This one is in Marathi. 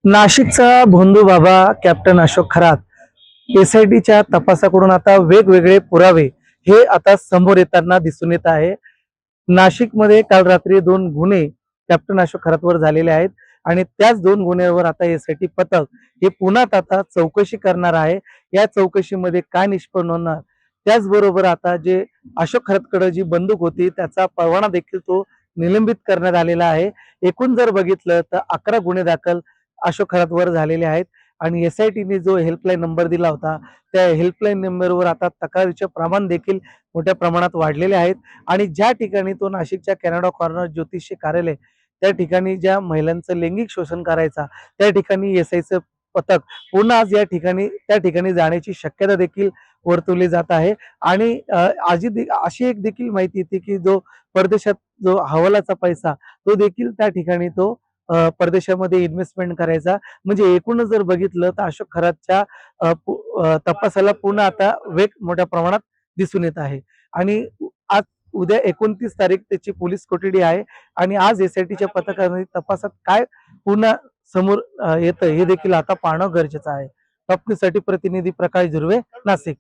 नाशिकचा भोंदू बाबा कॅप्टन अशोक खरात एसआयटीच्या तपासाकडून आता वेगवेगळे पुरावे हे आता समोर येताना दिसून येत आहे। नाशिकमध्ये काल रात्री दोन गुन्हे कॅप्टन अशोक खरातवर झालेले आहेत आणि त्याच दोन गुन्ह्यावर आता एसआयटी पथक हे पुन्हा आता चौकशी करणार आहे। या चौकशीमध्ये काय निष्पन्न होणार, त्याचबरोबर आता जे अशोक खरातकडे जी बंदूक होती त्याचा परवाना देखील तो निलंबित करण्यात आलेला आहे। एकूण जर बघितलं तर 11 गुन्हे दाखल अशोक खरातवर झालेले आहेत आणि एसआयटीने जो हेल्पलाईन नंबर दिला होता त्या हेल्पलाईन नंबरवर आता तक्रारीचे प्रमाण देखील मोठ्या प्रमाणात वाढलेले आहेत आणि ज्या ठिकाणी तो नाशिकच्या कॅनडा कॉर्नर ज्योतिषी कार्यालय त्या ठिकाणी ज्या महिलांचं लैंगिक शोषण करायचा त्या ठिकाणी एसआयचं पथक पुन्हा आज या ठिकाणी त्या ठिकाणी जाण्याची शक्यता देखील वर्तवली जात आहे। आणि अशी एक देखील माहिती येते की जो परदेशात जो हवालाचा पैसा तो देखील त्या ठिकाणी तो परदेशामध्ये इन्व्हेस्टमेंट करायचा। म्हणजे एकूणच जर बघितलं तर अशोक खरातच्या तपासाला पुन्हा आता वेग मोठ्या प्रमाणात दिसून येत आहे आणि आज उद्या 29 तारीख त्याची पोलीस कोठडी आहे आणि आज एसआयटीच्या पथकाने तपासात काय पुन्हा समोर येतं हे देखील आता पाहणं गरजेचं आहे। बातमीसाठी प्रतिनिधी प्रकाश झुर्वे, नाशिक।